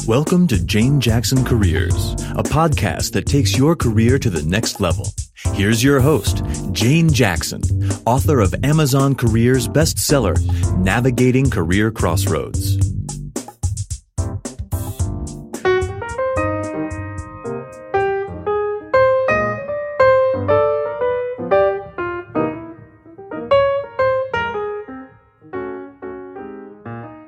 Welcome to Jane Jackson Careers, a podcast that takes your career to the next level. Here's your host, Jane Jackson, author of Amazon Careers bestseller, Navigating Career Crossroads.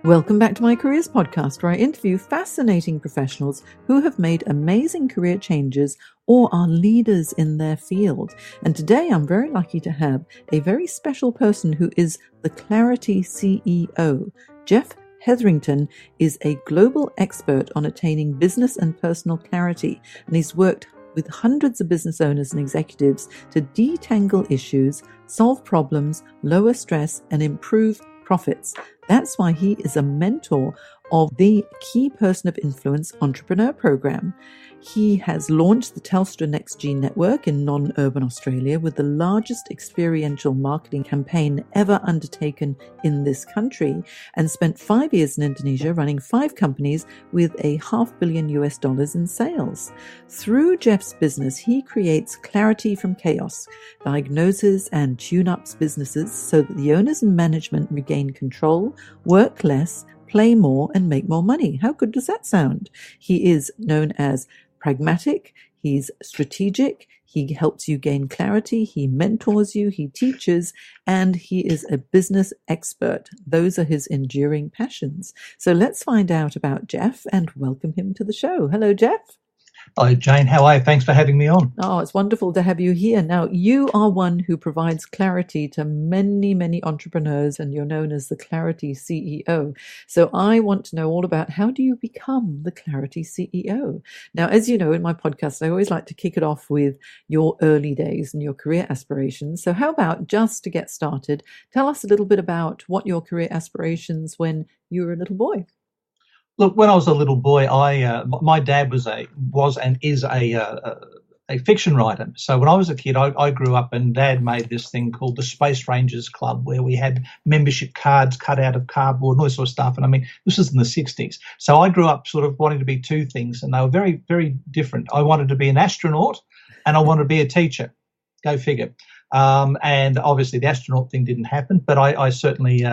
Welcome back to my Careers podcast, where I interview fascinating professionals who have made amazing career changes or are leaders in their field. And today I'm very lucky to have a very special person who is the Clarity CEO. Geoff Hetherington is a global expert on attaining business and personal clarity, and he's worked with hundreds of business owners and executives to detangle issues, solve problems, lower stress, and improve profits. That's why he is a mentor of the Key Person of Influence Entrepreneur Program. He has launched the Telstra Next G network in non-urban Australia with the largest experiential marketing campaign ever undertaken in this country, and spent 5 years in Indonesia running 5 companies with $500 million in sales. Through Geoff's business, he creates clarity from chaos, diagnoses and tune-ups businesses so that the owners and management regain control, work less, play more, and make more money. How good does that sound? He is known as pragmatic, he's strategic, he helps you gain clarity, he mentors you, he teaches, and he is a business expert. Those are his enduring passions. So let's find out about Geoff and welcome him to the show. Hello, Geoff. Hello, Jane. How are you? Thanks for having me on. Oh, it's wonderful to have you here. Now, you are one who provides clarity to many, many entrepreneurs, and you're known as the Clarity CEO. So I want to know all about, how do you become the Clarity CEO? Now, as you know, in my podcast, I always like to kick it off with your early days and your career aspirations. So how about, just to get started, tell us a little bit about what your career aspirations when you were a little boy. Look, when I was a little boy, my dad was and is a fiction writer. So when I was a kid, I grew up, and Dad made this thing called the Space Rangers Club, where we had membership cards cut out of cardboard and all this sort of stuff. And I mean, this was in the 60s. So I grew up sort of wanting to be two things, and they were very, very different. I wanted to be an astronaut, and I wanted to be a teacher. Go figure. And obviously the astronaut thing didn't happen, but I certainly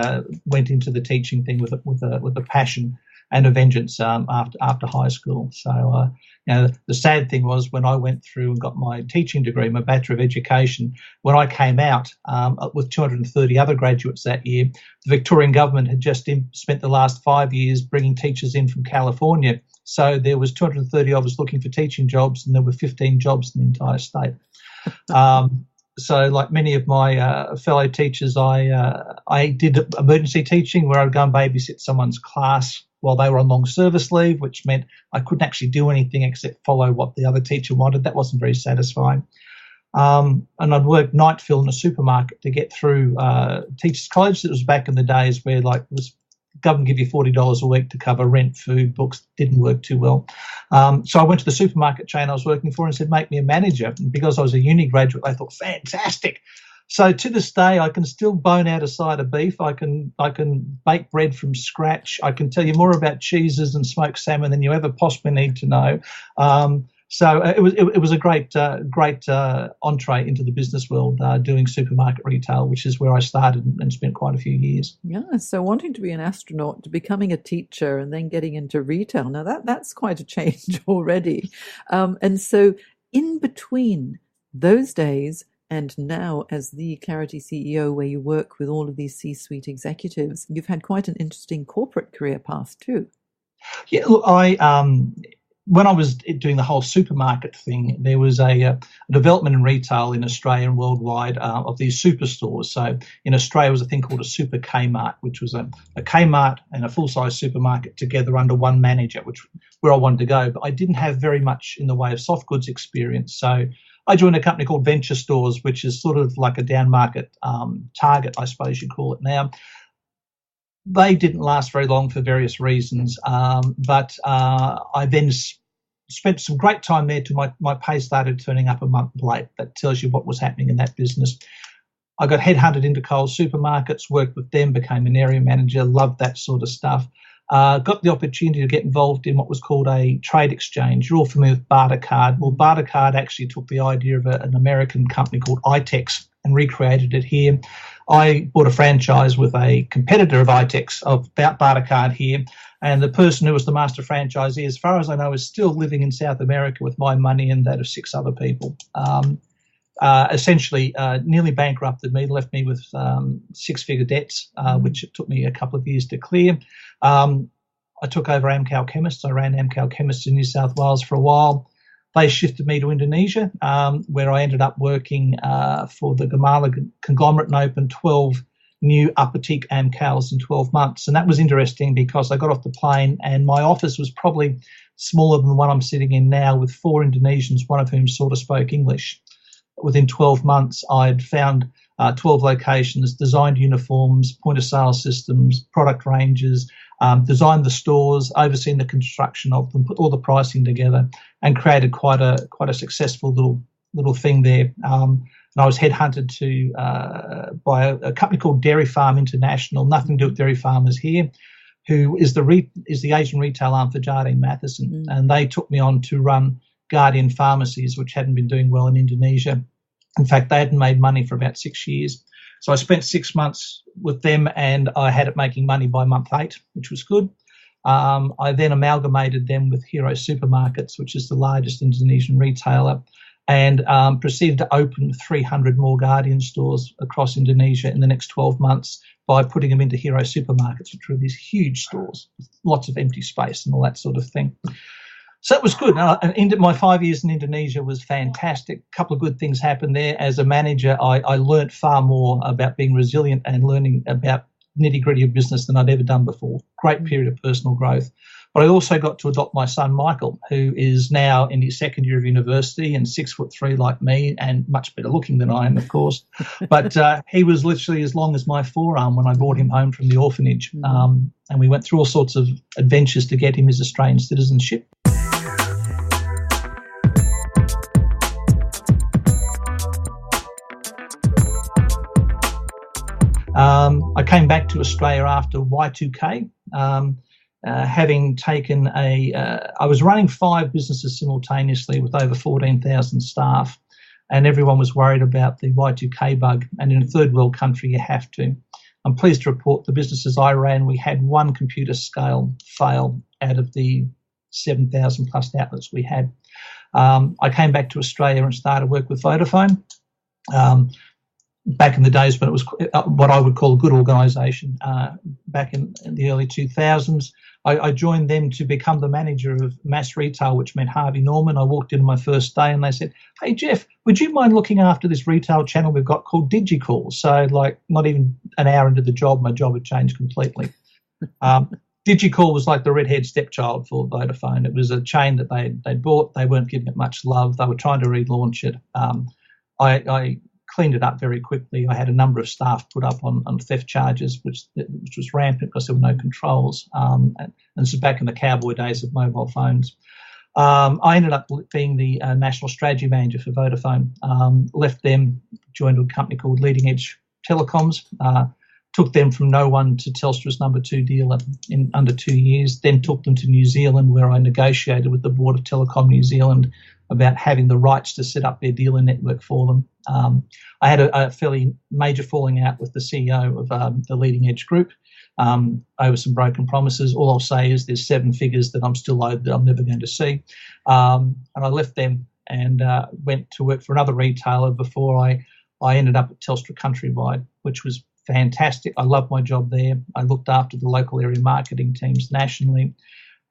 went into the teaching thing with a passion and a vengeance after high school. So, the sad thing was, when I went through and got my teaching degree, my Bachelor of Education, when I came out with 230 other graduates that year, the Victorian government had just spent the last 5 years bringing teachers in from California. So there was 230 of us looking for teaching jobs, and there were 15 jobs in the entire state. So, like many of my fellow teachers, I did emergency teaching, where I'd go and babysit someone's class while they were on long service leave, which meant I couldn't actually do anything except follow what the other teacher wanted. That wasn't very satisfying. And I'd work night fill in a supermarket to get through teachers' college. It was back in the days where, like, it was government give you $40 a week to cover rent, food, books. Didn't work too well. So I went to the supermarket chain I was working for and said, make me a manager. And because I was a uni graduate, they thought, fantastic. So to this day, I can still bone out a side of beef. I can bake bread from scratch. I can tell you more about cheeses and smoked salmon than you ever possibly need to know. So it was a great entree into the business world, doing supermarket retail, which is where I started and spent quite a few years. Yeah, so wanting to be an astronaut to becoming a teacher and then getting into retail. Now that's quite a change already. And so in between those days and now, as the Clarity CEO, where you work with all of these C-suite executives, you've had quite an interesting corporate career path too. Yeah, look, when I was doing the whole supermarket thing, there was a development in retail in Australia and worldwide of these superstores. So in Australia was a thing called a super Kmart, which was a Kmart and a full-size supermarket together under one manager, where I wanted to go. But I didn't have very much in the way of soft goods experience. So I joined a company called Venture Stores, which is sort of like a down market Target, I suppose you'd call it now. They didn't last very long for various reasons, but I then spent some great time there till my pay started turning up a month late. That tells you what was happening in that business. I got headhunted into Coles Supermarkets, worked with them, became an area manager, loved that sort of stuff. got the opportunity to get involved in what was called a trade exchange. You're all familiar with barter card. Well, barter card actually took the idea of an American company called ITEX and recreated it here. I bought a franchise with a competitor of ITEX about barter card here, and the person who was the master franchisee, as far as I know, is still living in South America with my money and that of 6 other people. Essentially nearly bankrupted me, left me with 6-figure debts, which it took me a couple of years to clear. I took over Amcal Chemists. I ran Amcal Chemists in New South Wales for a while. They shifted me to Indonesia, where I ended up working for the Gamala conglomerate and opened 12 new upper-teak Amcals in 12 months. And that was interesting because I got off the plane and my office was probably smaller than the one I'm sitting in now, with 4 Indonesians, one of whom sort of spoke English. Within 12 months, I'd found 12 locations, designed uniforms, point-of-sale systems, product ranges, designed the stores, overseen the construction of them, put all the pricing together, and created quite a successful little thing there. And I was headhunted by a company called Dairy Farm International, nothing to do with dairy farmers here, who is the Asian retail arm for Jardine Matheson, and they took me on to run Guardian Pharmacies, which hadn't been doing well in Indonesia. In fact, they hadn't made money for about 6 years. So I spent 6 months with them, and I had it making money by month 8, which was good. I then amalgamated them with Hero Supermarkets, which is the largest Indonesian retailer, and proceeded to open 300 more Guardian stores across Indonesia in the next 12 months by putting them into Hero Supermarkets, which were these huge stores, with lots of empty space and all that sort of thing. So it was good. My 5 years in Indonesia was fantastic. A couple of good things happened there. As a manager, I learnt far more about being resilient and learning about nitty-gritty of business than I'd ever done before. Great period of personal growth. But I also got to adopt my son, Michael, who is now in his 2nd year of university and 6'3" like me, and much better looking than I am, of course. But he was literally as long as my forearm when I brought him home from the orphanage. And we went through all sorts of adventures to get him his Australian citizenship. I came back to Australia after Y2K, having taken I was running 5 businesses simultaneously with over 14,000 staff, and everyone was worried about the Y2K bug, and in a third world country you have to. I'm pleased to report the businesses I ran, we had 1 computer scale fail out of the 7,000 plus outlets we had. I came back to Australia and started work with Vodafone. Back in the days when it was what I would call a good organisation, back in the early 2000s, I joined them to become the manager of mass retail, which meant Harvey Norman. I walked in my first day and they said, "Hey, Geoff, would you mind looking after this retail channel we've got called DigiCall?" So, like, not even an hour into the job, my job had changed completely. DigiCall was like the redhead stepchild for Vodafone. It was a chain that they bought. They weren't giving it much love. They were trying to relaunch it. I cleaned it up very quickly. I had a number of staff put up on theft charges, which was rampant because there were no controls. And this is back in the cowboy days of mobile phones. I ended up being the national strategy manager for Vodafone. Left them, joined a company called Leading Edge Telecoms. Took them from no one to Telstra's number 2 dealer in under 2 years. Then took them to New Zealand, where I negotiated with the board of Telecom New Zealand about having the rights to set up their dealer network for them. I had a fairly major falling out with the CEO of the Leading Edge Group over some broken promises. All I'll say is there's 7 figures that I'm still owed that I'm never going to see. And I left them and went to work for another retailer before I ended up at Telstra Countrywide, which was fantastic. I loved my job there. I looked after the local area marketing teams nationally.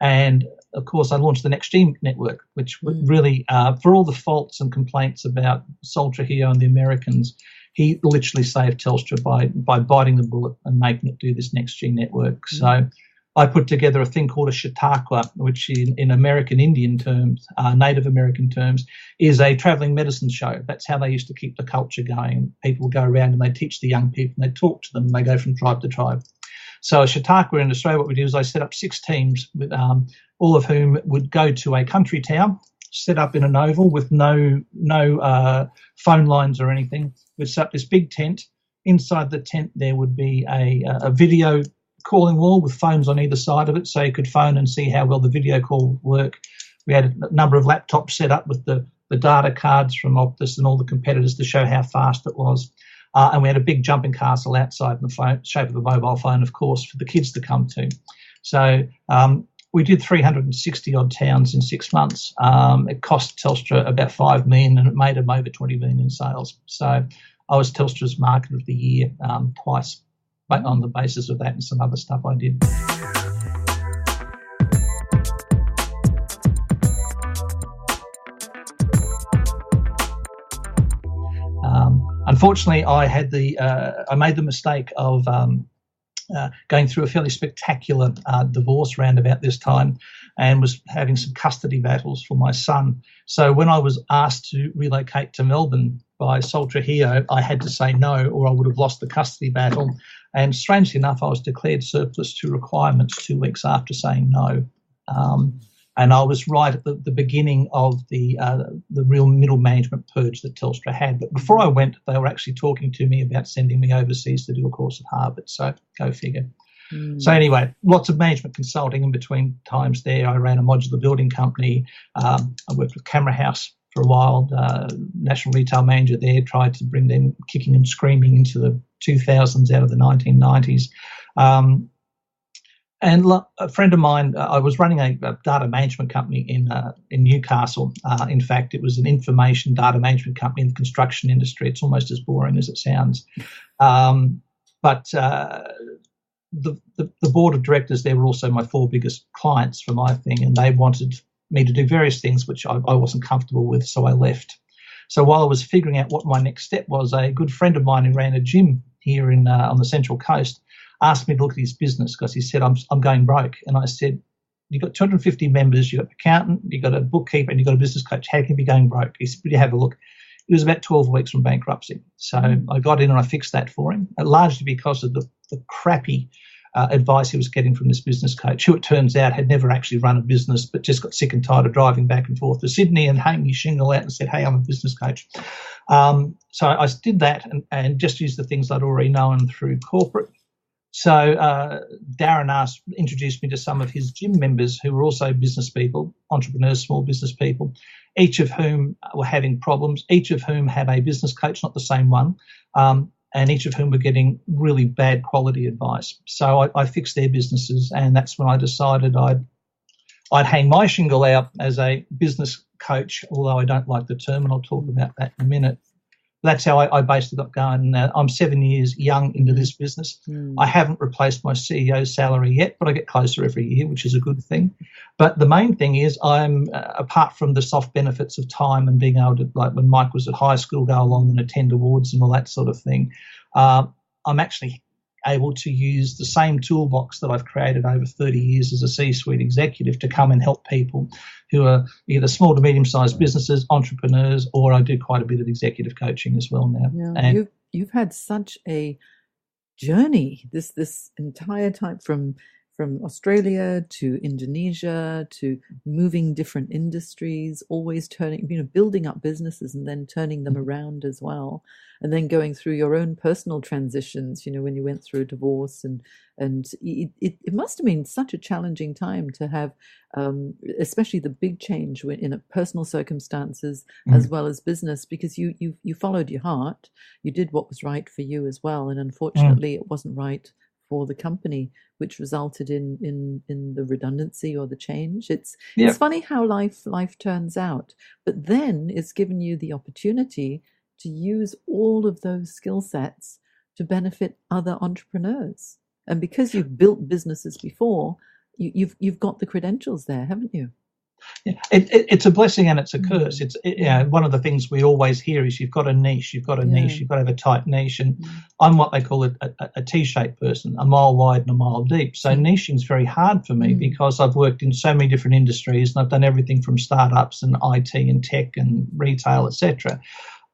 And, of course, I launched the NextG network, which really, for all the faults and complaints about Sol Trujillo and the Americans, he literally saved Telstra by biting the bullet and making it do this NextG network. So I put together a thing called a Chautauqua, which in American Indian terms, Native American terms, is a travelling medicine show. That's how they used to keep the culture going. People go around and they teach the young people and they talk to them and they go from tribe to tribe. So Chautauqua in Australia, what we do is I set up 6 teams, with all of whom would go to a country town, set up in an oval with no phone lines or anything. We'd set up this big tent. Inside the tent there would be a video calling wall with phones on either side of it, so you could phone and see how well the video call would work. We had a number of laptops set up with the data cards from Optus and all the competitors to show how fast it was. And we had a big jumping castle outside in the phone, shape of a mobile phone, of course, for the kids to come to. So we did 360 odd towns in 6 months. It cost Telstra about $5 million, and it made them over $20 million in sales. So I was Telstra's Market of the Year twice, but on the basis of that and some other stuff I did. Unfortunately, I made the mistake of going through a fairly spectacular divorce round about this time, and was having some custody battles for my son. So when I was asked to relocate to Melbourne by Sol Trujillo, I had to say no, or I would have lost the custody battle. And strangely enough, I was declared surplus to requirements 2 weeks after saying no. And I was right at the beginning of the real middle management purge that Telstra had. But before I went, they were actually talking to me about sending me overseas to do a course at Harvard. So go figure. So anyway, lots of management consulting in between times there. I ran a modular building company. I worked with Camera House for a while, national retail manager there, tried to bring them kicking and screaming into the 2000s out of the 1990s. And a friend of mine, I was running a data management company in Newcastle. In fact, it was an information data management company in the construction industry. It's almost as boring as it sounds. But the board of directors there were also my 4 biggest clients for my thing, and they wanted me to do various things which I wasn't comfortable with, so I left. So while I was figuring out what my next step was, a good friend of mine who ran a gym here on the Central Coast asked me to look at his business because he said, I'm going broke. And I said, you've got 250 members, you've got an accountant, you've got a bookkeeper, and you've got a business coach. How can you be going broke? He said, will you have a look? It was about 12 weeks from bankruptcy. So I got in and I fixed that for him, largely because of the crappy advice he was getting from this business coach, who it turns out had never actually run a business but just got sick and tired of driving back and forth to Sydney and hanging his shingle out and said, hey, I'm a business coach. So I did that and just used the things I'd already known through corporate. So Darren introduced me to some of his gym members who were also business people, entrepreneurs, small business people, each of whom were having problems, each of whom had a business coach, not the same one, and each of whom were getting really bad quality advice. So I fixed their businesses, and that's when I decided I'd hang my shingle out as a business coach, although I don't like the term, and I'll talk about that in a minute. That's how I basically got going. I'm 7 years young into this business. I haven't replaced my CEO's salary yet, but I get closer every year, which is a good thing. But the main thing is I'm, apart from the soft benefits of time and being able to, like when Mike was at high school, go along and attend awards and all that sort of thing, I'm actually able to use the same toolbox that I've created over 30 years as a C-suite executive to come and help people who are either small to medium-sized businesses, entrepreneurs, or I do quite a bit of executive coaching as well now. Yeah, and you've had such a journey this entire time from Australia to Indonesia to moving different industries, always building up businesses and then turning them around as well, and then going through your own personal transitions, when you went through a divorce and it must have been such a challenging time to have, especially the big change in a personal circumstances as well as business, because you followed your heart, you did what was right for you as well, and unfortunately it wasn't right for the company, which resulted in the redundancy or the change. It's funny how life turns out, but then it's given you the opportunity to use all of those skill sets to benefit other entrepreneurs. And because you've built businesses before, you've got the credentials there, haven't you? Yeah, it's a blessing and it's a curse. It's one of the things we always hear is you've got a niche, you've got to have a tight niche. And I'm what they call a T-shaped person, a mile wide and a mile deep. So niching is very hard for me because I've worked in so many different industries and I've done everything from startups and IT and tech and retail, etc.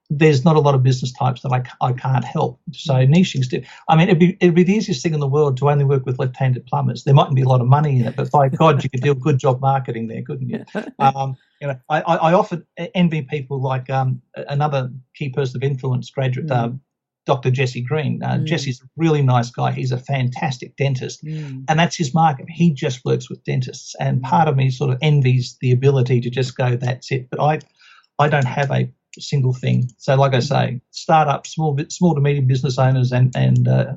There's not a lot of business types that I can't help. So niching's it'd be the easiest thing in the world to only work with left-handed plumbers. There mightn't be a lot of money in it, but by God, you could do a good job marketing there, couldn't you? I often envy people like another key person of influence graduate, Dr. Jesse Green. Jesse's a really nice guy. He's a fantastic dentist, and that's his market. He just works with dentists, and part of me sort of envies the ability to just go, that's it. But I don't have a single thing. So, like I say, startups, small to medium business owners, and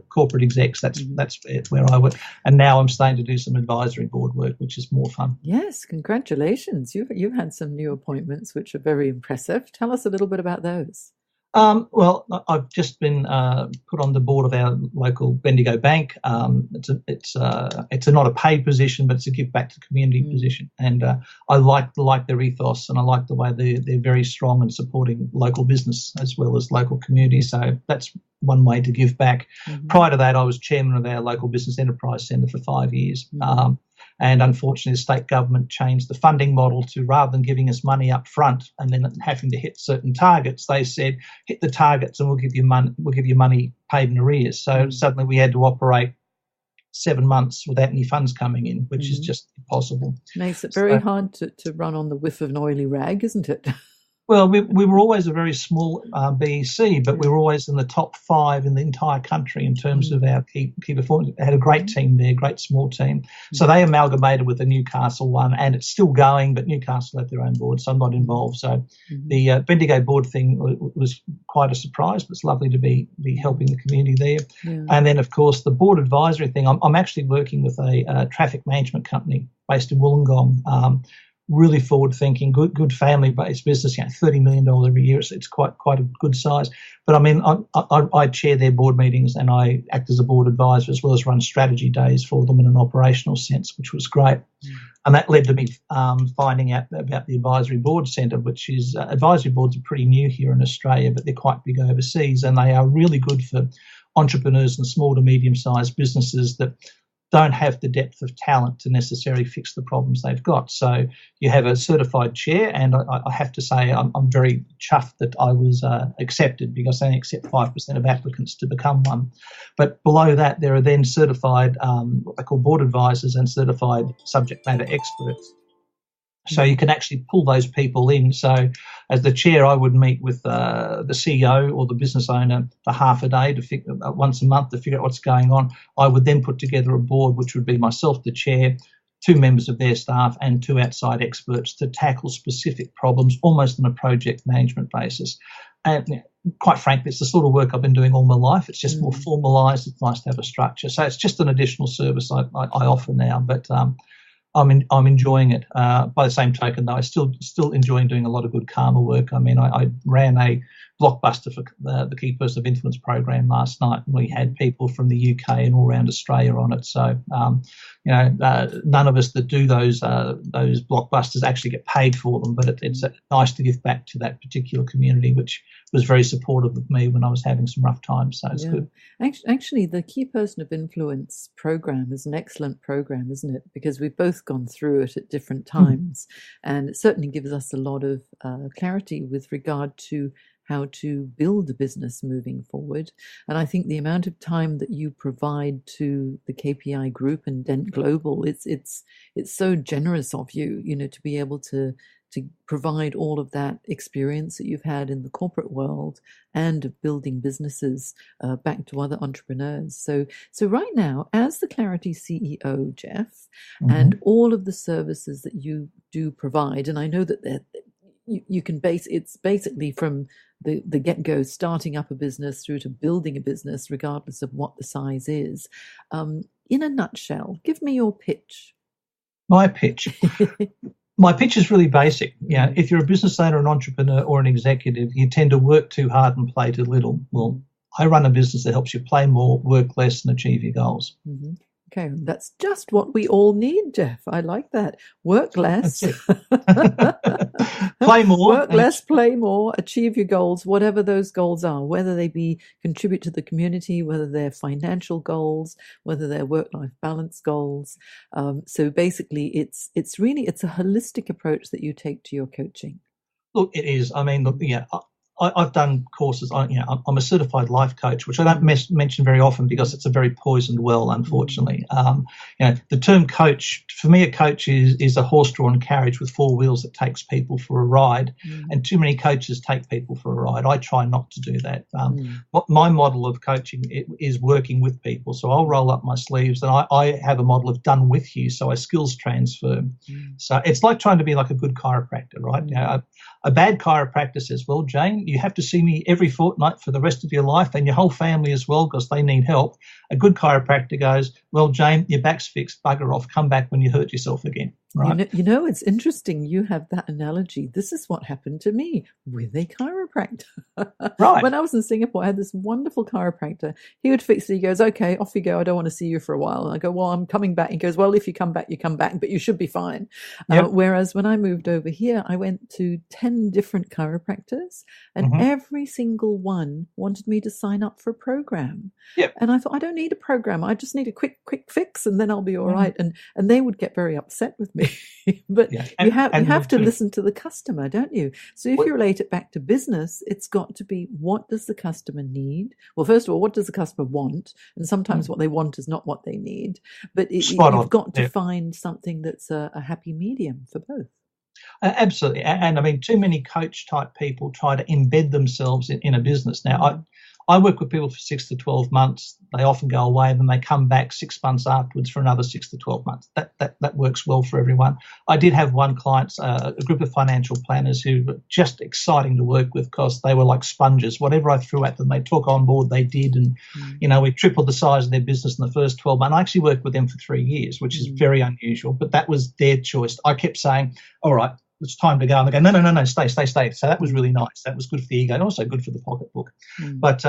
corporate execs. That's where I work. And now I'm starting to do some advisory board work, which is more fun. Yes, congratulations! You've had some new appointments, which are very impressive. Tell us a little bit about those. Well, I've just been put on the board of our local Bendigo Bank. It's not a paid position, but it's a give back to community position. And I like their ethos, and I like the way they're very strong in supporting local business as well as local community. So that's one way to give back. Prior to that, I was chairman of our local business enterprise centre for 5 years. And unfortunately, the state government changed the funding model to, rather than giving us money up front and then having to hit certain targets, they said, hit the targets and we'll give you money paid in arrears. So suddenly we had to operate 7 months without any funds coming in, which is just impossible. Makes it very hard to run on the whiff of an oily rag, isn't it? Well, we were always a very small BEC, but we were always in the top 5 in the entire country in terms of our key performance. They had a great team there, great small team. So they amalgamated with the Newcastle one, and it's still going, but Newcastle have their own board, so I'm not involved. So the Bendigo board thing was quite a surprise, but it's lovely to be helping the community there. Yeah. And then, of course, the board advisory thing, I'm actually working with a traffic management company based in Wollongong. Really forward-thinking, good family-based business. $30 million every year. It's quite a good size. But I mean, I chair their board meetings, and I act as a board advisor as well as run strategy days for them in an operational sense, which was great. And that led to me finding out about the Advisory Board Centre, which is advisory boards are pretty new here in Australia, but they're quite big overseas, and they are really good for entrepreneurs and small to medium-sized businesses that don't have the depth of talent to necessarily fix the problems they've got. So you have a certified chair, and I have to say I'm very chuffed that I was accepted, because they only accept 5% of applicants to become one. But below that, there are then certified, what they call board advisors, and certified subject matter experts. So you can actually pull those people in. So as the chair, I would meet with the CEO or the business owner for half a day once a month to figure out what's going on. I would then put together a board, which would be myself, the chair, 2 members of their staff, and 2 outside experts to tackle specific problems almost on a project management basis. And quite frankly, it's the sort of work I've been doing all my life. It's just more formalised. It's nice to have a structure. So it's just an additional service I offer now. But I'm enjoying it. By the same token, though, I still enjoying doing a lot of good karma work. I mean, I ran a blockbuster for the Key Person of Influence program last night, and we had people from the UK and all around Australia on it. So, none of us that do those blockbusters actually get paid for them, but it's nice to give back to that particular community, which was very supportive of me when I was having some rough times. So it's good. Actually, the Key Person of Influence program is an excellent program, isn't it? Because we've both gone through it at different times, and it certainly gives us a lot of clarity with regard to how to build a business moving forward. And I think the amount of time that you provide to the KPI group and Dent Global, it's so generous of you, to be able to provide all of that experience that you've had in the corporate world and of building businesses back to other entrepreneurs. So right now, as the Clarity CEO, Geoff, and all of the services that you do provide, and I know that you can it's basically from the get-go, starting up a business through to building a business, regardless of what the size is. In a nutshell, give me your pitch. My pitch? My pitch is really basic. If you're a business owner, an entrepreneur, or an executive, you tend to work too hard and play too little. Well, I run a business that helps you play more, work less, and achieve your goals. Okay, that's just what we all need, Geoff. I like that. Work less. Play more. Work less, play more, achieve your goals, whatever those goals are, whether they be contribute to the community, whether they're financial goals, whether they're work-life balance goals. So basically, it's a holistic approach that you take to your coaching. Look, it is. I mean, I've done courses. I'm a certified life coach, which I don't mention very often because it's a very poisoned well, unfortunately. The term coach, for me, a coach is a horse-drawn carriage with four wheels that takes people for a ride, and too many coaches take people for a ride. I try not to do that. My model of coaching is working with people. So I'll roll up my sleeves, and I have a model of done with you, so I skills transfer. So it's like trying to be like a good chiropractor, right? A bad chiropractor says, well, Jane, you have to see me every fortnight for the rest of your life and your whole family as well because they need help. A good chiropractor goes, well, Jane, your back's fixed, bugger off, come back when you hurt yourself again. Right. You know, it's interesting you have that analogy. This is what happened to me with a chiropractor. Right. When I was in Singapore, I had this wonderful chiropractor. He would fix it. He goes, okay, off you go. I don't want to see you for a while. And I go, well, I'm coming back. He goes, well, if you come back, you come back, but you should be fine. Yep. Whereas when I moved over here, I went to 10 different chiropractors, and every single one wanted me to sign up for a program. Yep. And I thought, I don't need a program. I just need a quick fix, and then I'll be all right. And they would get very upset with me. But you have to listen to the customer, don't you? So if you relate it back to business, it's got to be, what does the customer need? Well, first of all, what does the customer want? And sometimes what they want is not what they need. But you've got to find something that's a happy medium for both. Absolutely. And I mean, too many coach type people try to embed themselves in a business. Now, I work with people for 6 to 12 months. They often go away and then they come back 6 months afterwards for another 6 to 12 months. That works well for everyone. I did have one client, a group of financial planners who were just exciting to work with because they were like sponges. Whatever I threw at them, they took on board, they did. And, we tripled the size of their business in the first 12 months. I actually worked with them for 3 years, which is very unusual, but that was their choice. I kept saying, all right, it's time to go. And they go, no, stay. So that was really nice. That was good for the ego and also good for the pocketbook. But,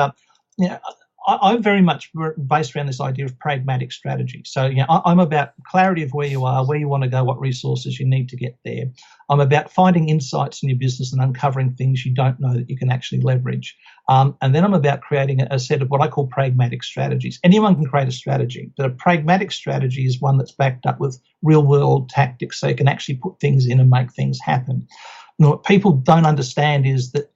I'm very much based around this idea of pragmatic strategy. So, I'm about clarity of where you are, where you want to go, what resources you need to get there. I'm about finding insights in your business and uncovering things you don't know that you can actually leverage. And then I'm about creating a set of what I call pragmatic strategies. Anyone can create a strategy, but a pragmatic strategy is one that's backed up with real-world tactics so you can actually put things in and make things happen. And what people don't understand is that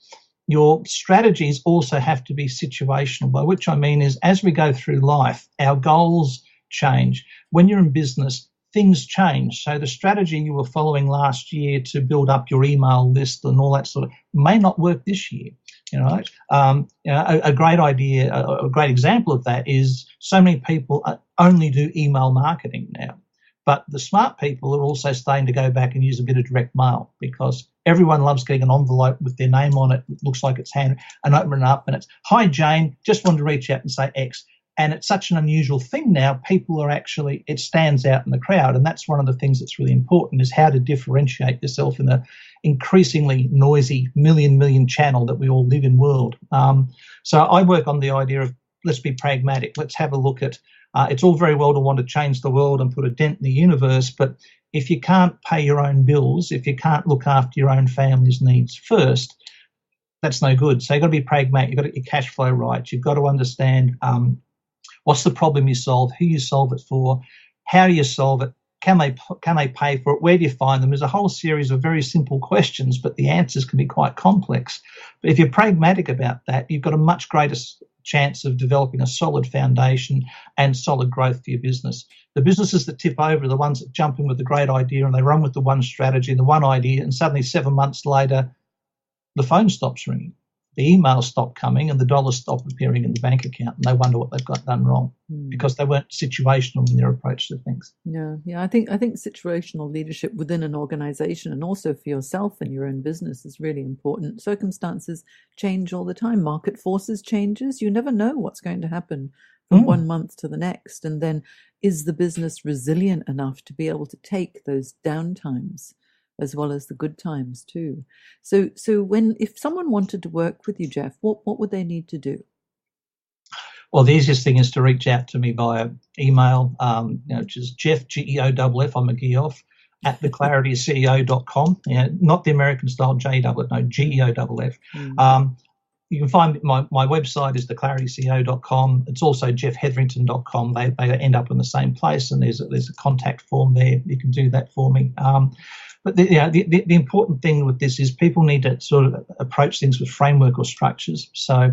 your strategies also have to be situational, by which I mean is as we go through life, our goals change. When you're in business, things change. So the strategy you were following last year to build up your email list and all that sort of may not work this year. A great idea, a great example of that is so many people only do email marketing now. But the smart people are also starting to go back and use a bit of direct mail because everyone loves getting an envelope with their name on it. It looks like it's handed and open it up and it's, hi, Jane, just wanted to reach out and say X. And it's such an unusual thing now. People are actually, it stands out in the crowd. And that's one of the things that's really important is how to differentiate yourself in the increasingly noisy million channel that we all live in world. So I work on the idea of let's be pragmatic. Let's have a look at it's all very well to want to change the world and put a dent in the universe, but if you can't pay your own bills, if you can't look after your own family's needs first, that's no good. So you've got to be pragmatic. You've got to get your cash flow right. You've got to understand what's the problem you solve, who you solve it for, how do you solve it, can they pay for it, where do you find them? There's a whole series of very simple questions, but the answers can be quite complex. But if you're pragmatic about that, you've got a much greater chance of developing a solid foundation and solid growth for your business. The businesses that tip over are the ones that jump in with the great idea and they run with the one strategy and the one idea, and suddenly 7 months later, the phone stops ringing, the emails stop coming, and the dollars stop appearing in the bank account, and they wonder what they've got done wrong because they weren't situational in their approach to things. Yeah. I think situational leadership within an organization and also for yourself and your own business is really important. Circumstances change all the time. Market forces changes. You never know what's going to happen from 1 month to the next. And then is the business resilient enough to be able to take those downtimes as well as the good times too? So if someone wanted to work with you, Geoff, what would they need to do? Well, the easiest thing is to reach out to me via email, which is Geoff, Geoff, I'm a Geoff, at theclarityceo.com. Not the American style J-double-F, no, Geoff. You can find my website is theclarityceo.com. It's also geoffhetherington.com. They end up in the same place, and there's a contact form there. You can do that for me. But the important thing with this is people need to sort of approach things with framework or structures. So,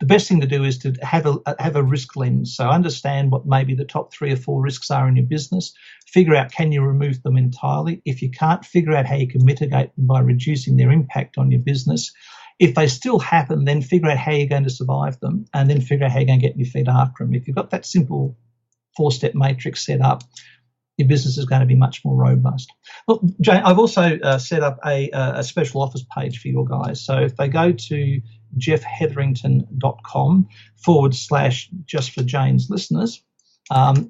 the best thing to do is to have a risk lens. So understand what maybe the top 3 or 4 risks are in your business. Figure out, can you remove them entirely? If you can't, figure out how you can mitigate them by reducing their impact on your business. If they still happen, then figure out how you're going to survive them, and then figure out how you're going to get your feet after them. If you've got that simple 4-step matrix set up, your business is going to be much more robust. Look, Jane, I've also set up a special offers page for your guys. So if they go to geoffhetherington.com / just for Jane's listeners,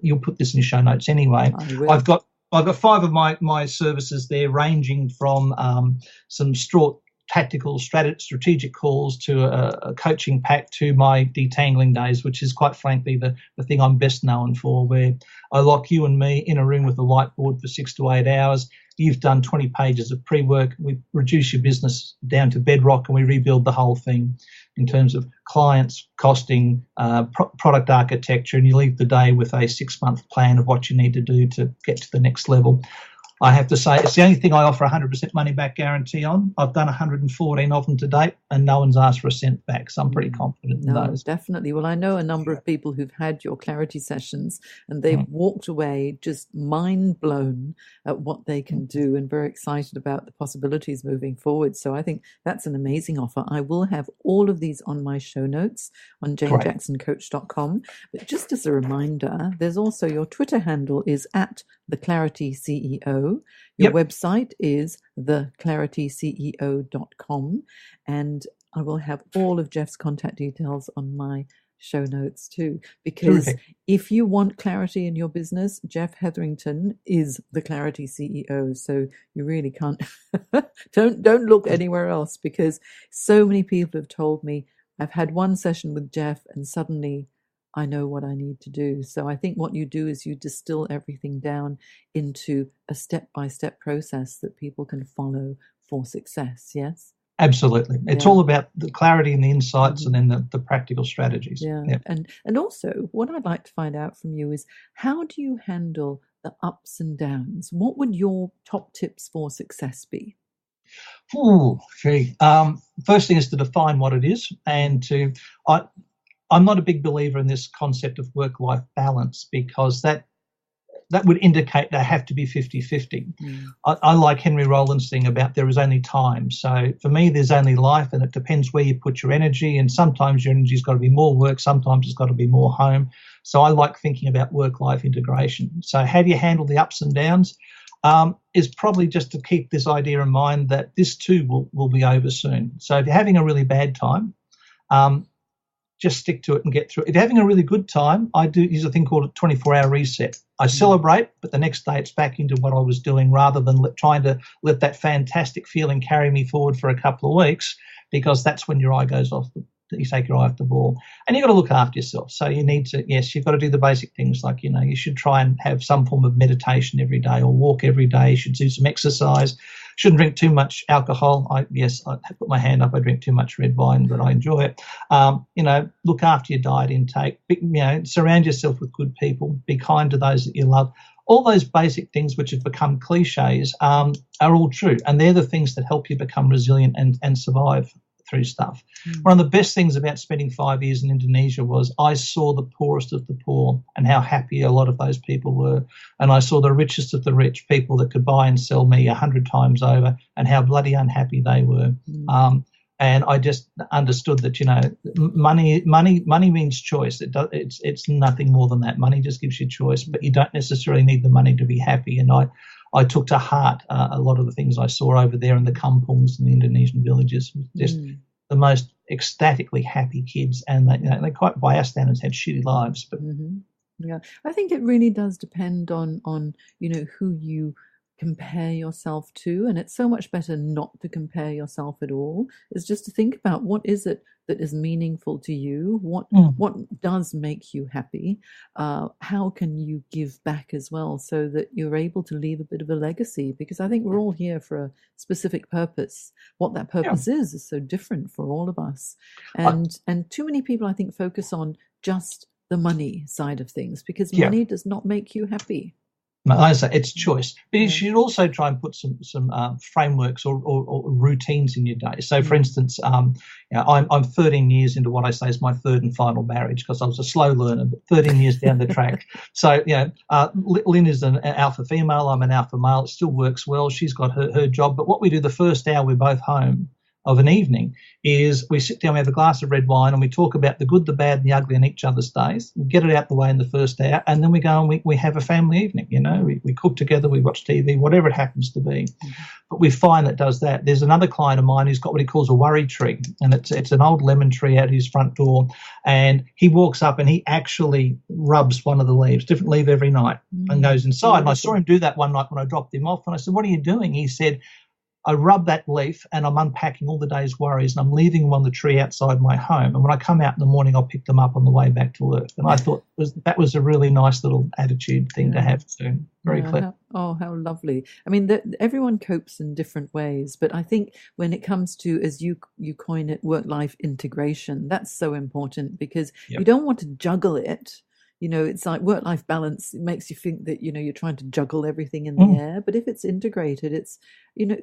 you'll put this in your show notes anyway. I've got 5 of my services there, ranging from some tactical strategic calls to a coaching pack to my detangling days, which is quite frankly the thing I'm best known for, where I lock you and me in a room with a whiteboard for 6 to 8 hours. You've done 20 pages of pre-work. We reduce your business down to bedrock, and we rebuild the whole thing in terms of clients, costing, product architecture, and you leave the day with a 6-month plan of what you need to do to get to the next level. I have to say, it's the only thing I offer 100% money back guarantee on. I've done 114 of them to date, and no one's asked for a cent back, so I'm pretty confident in those. Definitely. Well, I know a number of people who've had your clarity sessions, and they've walked away just mind blown at what they can do, and very excited about the possibilities moving forward. So I think that's an amazing offer. I will have all of these on my show notes on janejacksoncoach.com. But just as a reminder, there's also your Twitter handle is @theclarityceo. Your website is theclarityceo.com, and I will have all of Geoff's contact details on my show notes too, because if you want clarity in your business, Geoff Hetherington is the Clarity CEO. So you really can't don't look anywhere else, because so many people have told me, I've had one session with Geoff and suddenly I know what I need to do. So I think what you do is you distill everything down into a step-by-step process that people can follow for success. Yes? Absolutely. It's all about the clarity and the insights, and then the practical strategies. And also what I'd like to find out from you is, how do you handle the ups and downs? What would your top tips for success be? First thing is to define what it is, and I'm not a big believer in this concept of work-life balance, because that would indicate they have to be 50-50. I like Henry Rollins' thing about there is only time. So for me, there's only life, and it depends where you put your energy. And sometimes your energy's got to be more work, sometimes it's got to be more home. So I like thinking about work-life integration. So how do you handle the ups and downs? Is probably just to keep this idea in mind that this too will be over soon. So if you're having a really bad time, just stick to it and get through it. If you're having a really good time, I do use a thing called a 24-hour reset. I celebrate, but the next day it's back into what I was doing, rather than trying to let that fantastic feeling carry me forward for a couple of weeks, because that's when your eye goes off. You take your eye off the ball. And you've got to look after yourself. So you need to, you've got to do the basic things like, you should try and have some form of meditation every day, or walk every day. You should do some exercise. Shouldn't drink too much alcohol. I put my hand up. I drink too much red wine, but I enjoy it. Look after your diet intake. Surround yourself with good people. Be kind to those that you love. All those basic things which have become cliches are all true, and they're the things that help you become resilient and survive through stuff. One of the best things about spending 5 years in Indonesia was I saw the poorest of the poor and how happy a lot of those people were. And I saw the richest of the rich, people that could buy and sell me 100 times over, and how bloody unhappy they were. And I just understood that, money means choice. It's nothing more than that. Money just gives you choice, but you don't necessarily need the money to be happy. And I took to heart a lot of the things I saw over there in the kampungs and the Indonesian villages. Just the most ecstatically happy kids, and they quite, by our standards, had shitty lives. But I think it really does depend on who you compare yourself to, and it's so much better not to compare yourself at all. It's just to think about, what is it that is meaningful to you, what does make you happy, how can you give back as well, so that you're able to leave a bit of a legacy, because I think we're all here for a specific purpose. What that purpose is so different for all of us, and too many people, I think, focus on just the money side of things, because money does not make you happy. I say it's choice, but you should also try and put some frameworks or routines in your day. So, for instance, I'm 13 years into what I say is my third and final marriage because I was a slow learner, but 13 years down the track. So, Lynn is an alpha female. I'm an alpha male. It still works well. She's got her job, but what we do the first hour we're both home of an evening is we sit down, we have a glass of red wine, and we talk about the good, the bad, and the ugly on each other's days. We get it out the way in the first hour, and then we go and we have a family evening. We cook together, we watch TV, whatever it happens to be. But we find that does that. There's another client of mine who's got what he calls a worry tree, and it's an old lemon tree out his front door, and he walks up and he actually rubs one of the leaves, different leaf every night, and goes inside. And I saw him do that one night when I dropped him off, and I said, "What are you doing?" He said, "I rub that leaf and I'm unpacking all the day's worries and I'm leaving them on the tree outside my home. And when I come out in the morning, I'll pick them up on the way back to work." And I thought that was a really nice little attitude thing to have too. Very clever. How lovely. I mean, everyone copes in different ways, but I think when it comes to, as you coin it, work-life integration, that's so important because you don't want to juggle it. It's like work-life balance. It makes you think that, you're trying to juggle everything in the air. But if it's integrated, it's,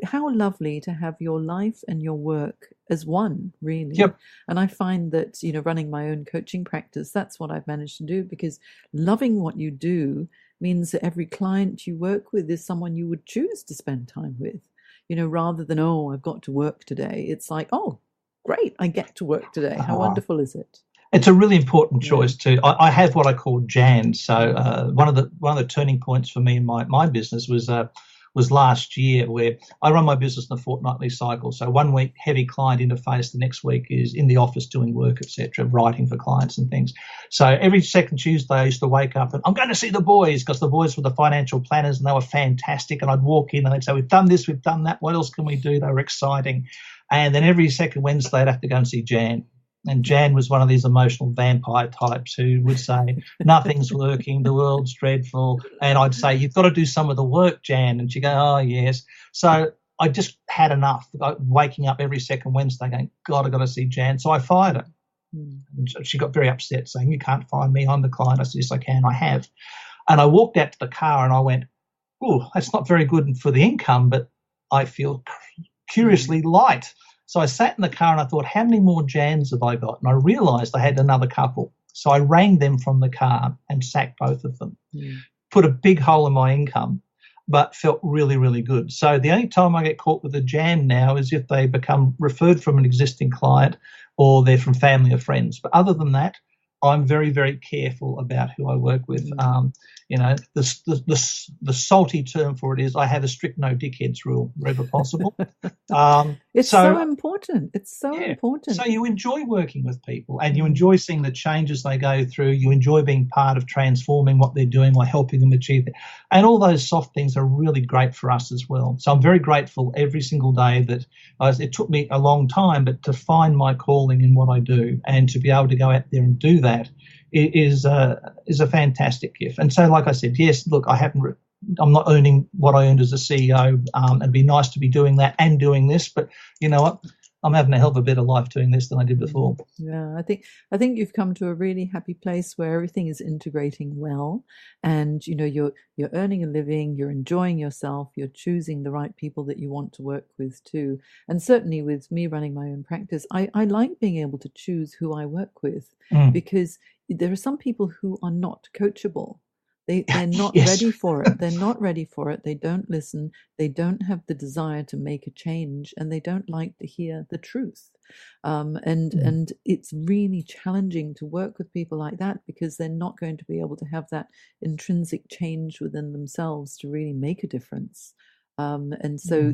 how lovely to have your life and your work as one, really. Yep. And I find that, running my own coaching practice, that's what I've managed to do because loving what you do means that every client you work with is someone you would choose to spend time with, rather than, oh, I've got to work today. It's like, oh, great, I get to work today. How wonderful is it? It's a really important choice too. I have what I call Jan. So one of the turning points for me in my business was last year, where I run my business in a fortnightly cycle. So 1 week heavy client interface, the next week is in the office doing work, etc., writing for clients and things. So every second Tuesday I used to wake up and I'm going to see the boys, because the boys were the financial planners and they were fantastic. And I'd walk in and they'd say, "We've done this, we've done that. What else can we do?" They were exciting. And then every second Wednesday I'd have to go and see Jan. And Jan was one of these emotional vampire types who would say, "Nothing's working, the world's dreadful." And I'd say, "You've got to do some of the work, Jan." And she'd go, "Oh, yes." So I just had enough, waking up every second Wednesday going, "God, I've got to see Jan." So I fired her. And she got very upset, saying, "You can't fire me, I'm the client." I said, "Yes, I can, I have." And I walked out to the car and I went, "Oh, that's not very good for the income, but I feel curiously light." So I sat in the car and I thought, how many more Jans have I got? And I realised I had another couple. So I rang them from the car and sacked both of them. Put a big hole in my income, but felt really, really good. So the only time I get caught with a Jan now is if they become referred from an existing client or they're from family or friends. But other than that, I'm very, very careful about who I work with. The salty term for it is I have a strict no dickheads rule wherever possible. It's so important. It's so important. So you enjoy working with people and you enjoy seeing the changes they go through. You enjoy being part of transforming what they're doing or helping them achieve it. And all those soft things are really great for us as well. So I'm very grateful every single day that it took me a long time, but to find my calling in what I do and to be able to go out there and do that is a fantastic gift. And so, like I said, yes, look, I'm not earning what I earned as a CEO. It'd be nice to be doing that and doing this, but you know what? I'm having a hell of a better life doing this than I did before. Yeah, I think you've come to a really happy place where everything is integrating well, and you're earning a living, you're enjoying yourself, you're choosing the right people that you want to work with too. And certainly with me running my own practice, I like being able to choose who I work with because there are some people who are not coachable. They're not ready for it. They're not ready for it. They don't listen. They don't have the desire to make a change, and they don't like to hear the truth. And it's really challenging to work with people like that because they're not going to be able to have that intrinsic change within themselves to really make a difference. And so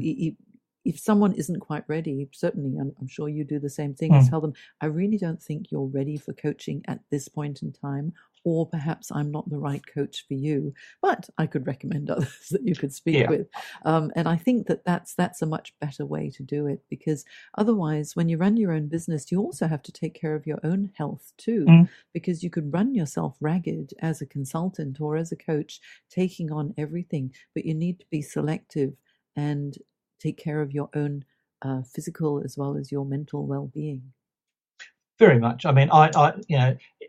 if someone isn't quite ready, certainly I'm sure you do the same thing, is tell them, I really don't think you're ready for coaching at this point in time, or perhaps I'm not the right coach for you, but I could recommend others that you could speak with. And I think that's a much better way to do it, because otherwise, when you run your own business, you also have to take care of your own health too, because you could run yourself ragged as a consultant or as a coach, taking on everything, but you need to be selective and take care of your own physical as well as your mental well-being. Very much. I mean,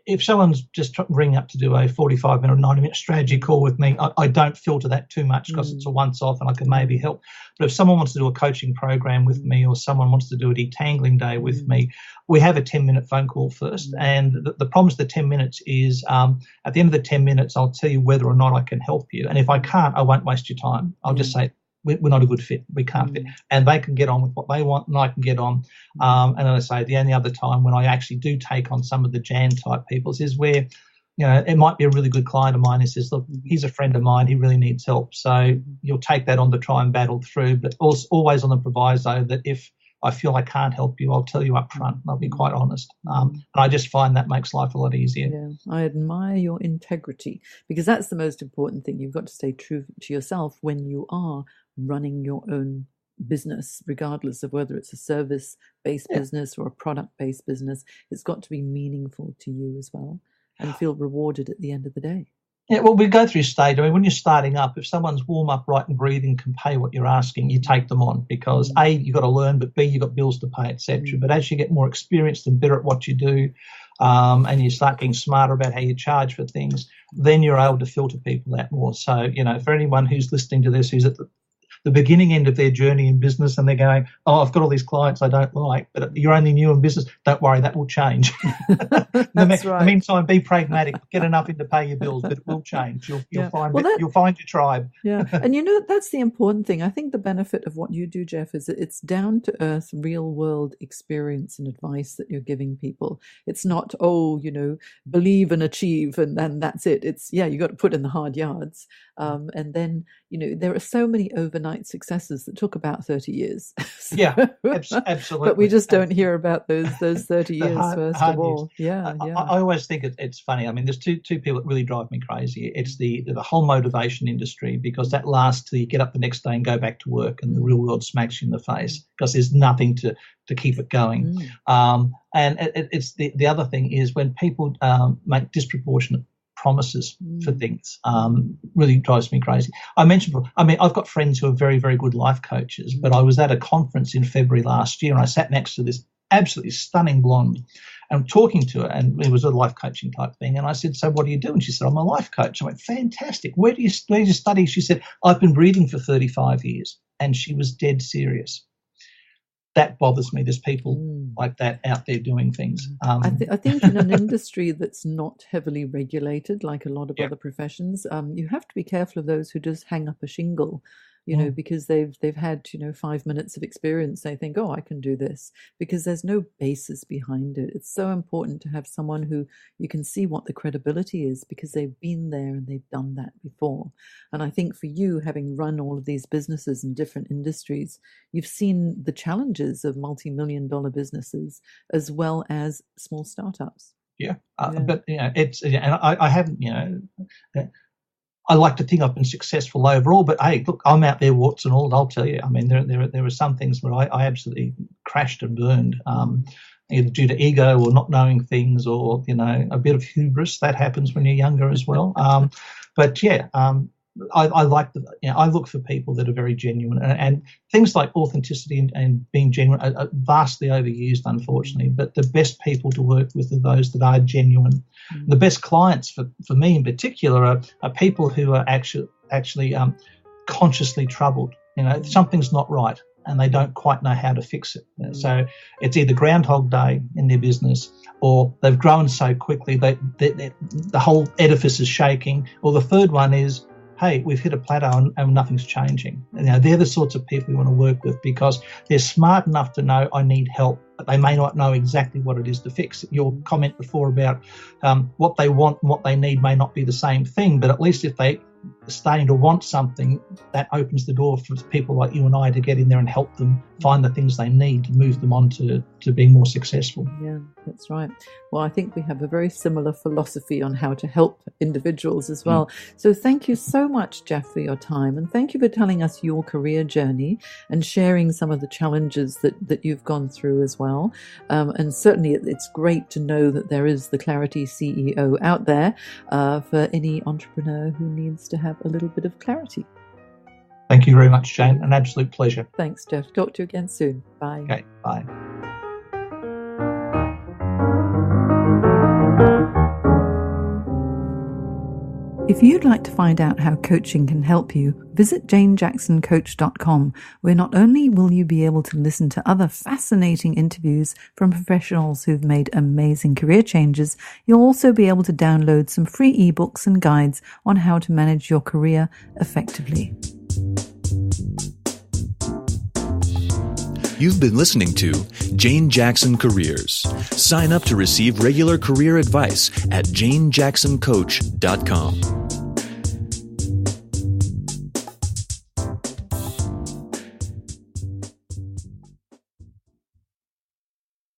if someone's just ringing up to do a 45-minute or 90-minute strategy call with me, I don't filter that too much because it's a once-off and I can maybe help. But if someone wants to do a coaching program with me or someone wants to do a detangling day with me, we have a 10-minute phone call first. And the promise of the 10 minutes is at the end of the 10 minutes, I'll tell you whether or not I can help you. And if I can't, I won't waste your time. I'll just say, we're not a good fit. We can't fit. And they can get on with what they want and I can get on. And then I say the only other time when I actually do take on some of the Jan type people is where, it might be a really good client of mine who says, look, he's a friend of mine. He really needs help. So you'll take that on to try and battle through, but also always on the proviso that if I feel I can't help you, I'll tell you up front. I'll be quite honest. And I just find that makes life a lot easier. Yeah, I admire your integrity because that's the most important thing. You've got to stay true to yourself when you are running your own business, regardless of whether it's a service-based business or a product-based business. It's got to be meaningful to you as well and feel rewarded at the end of the day. Yeah, well, we go through stage. I mean, when you're starting up, if someone's warm, upright and breathing can pay what you're asking, you take them on because A, you've got to learn, but B, you've got bills to pay, etc. But as you get more experienced and better at what you do, and you start getting smarter about how you charge for things, then you're able to filter people out more. So, for anyone who's listening to this, who's at the beginning end of their journey in business and they're going, I've got all these clients I don't like, but you're only new in business. Don't worry, that will change. That's right. In the meantime, be pragmatic, get enough in to pay your bills, but it will change. You'll find your tribe. Yeah, and that's the important thing. I think the benefit of what you do, Geoff, is that it's down to earth, real world experience and advice that you're giving people. It's not, believe and achieve and then that's it. It's, you got to put in the hard yards. And then, there are so many overnight successes that took about 30 years. Absolutely. But we just don't hear about those 30 years first of all. Yeah. I always think it's funny. I mean, there's two people that really drive me crazy. It's the whole motivation industry because that lasts till you get up the next day and go back to work and the real world smacks you in the face because there's nothing to keep it going. And it's the other thing is when people make disproportionate promises for things really drives me crazy. I've got friends who are very, very good life coaches, but I was at a conference in February last year and I sat next to this absolutely stunning blonde and I'm talking to her and it was a life coaching type thing. And I said, so what do you do? And she said, I'm a life coach. I went, fantastic. Where do you study? She said, I've been breathing for 35 years. And she was dead serious. That bothers me. There's people like that out there doing things. I think in an industry that's not heavily regulated, like a lot of other professions, you have to be careful of those who just hang up a shingle, because they've had 5 minutes of experience. They think, I can do this, because there's no basis behind it. It's so important to have someone who you can see what the credibility is because they've been there and they've done that before. And I think for you, having run all of these businesses in different industries, you've seen the challenges of multi-million-dollar businesses as well as small startups. But it's and I haven't I like to think I've been successful overall, but hey, look, I'm out there, warts and all. I'll tell you. I mean, there are some things where I absolutely crashed and burned, either due to ego or not knowing things, or a bit of hubris that happens when you're younger as well. I like I look for people that are very genuine, and things like authenticity and being genuine are vastly overused, unfortunately. But the best people to work with are those that are genuine. The best clients for me in particular are people who are actually consciously troubled. Something's not right and they don't quite know how to fix it. So it's either Groundhog Day in their business, or they've grown so quickly that the whole edifice is shaking, or the third one is, hey, we've hit a plateau and nothing's changing. They're the sorts of people we want to work with because they're smart enough to know I need help, but they may not know exactly what it is to fix. Your comment before about what they want and what they need may not be the same thing, but at least if they are starting to want something, that opens the door for people like you and I to get in there and help them find the things they need to move them on to being more successful. Yeah, that's right. Well, I think we have a very similar philosophy on how to help individuals as well. So thank you so much, Geoff, for your time. And thank you for telling us your career journey and sharing some of the challenges that you've gone through as well. And certainly it's great to know that there is the Clarity CEO out there for any entrepreneur who needs to have a little bit of clarity. Thank you very much, Jane. An absolute pleasure. Thanks, Geoff. Talk to you again soon. Bye. Okay, bye. If you'd like to find out how coaching can help you, visit janejacksoncoach.com, where not only will you be able to listen to other fascinating interviews from professionals who've made amazing career changes, you'll also be able to download some free ebooks and guides on how to manage your career effectively. You've been listening to Jane Jackson Careers. Sign up to receive regular career advice at janejacksoncoach.com.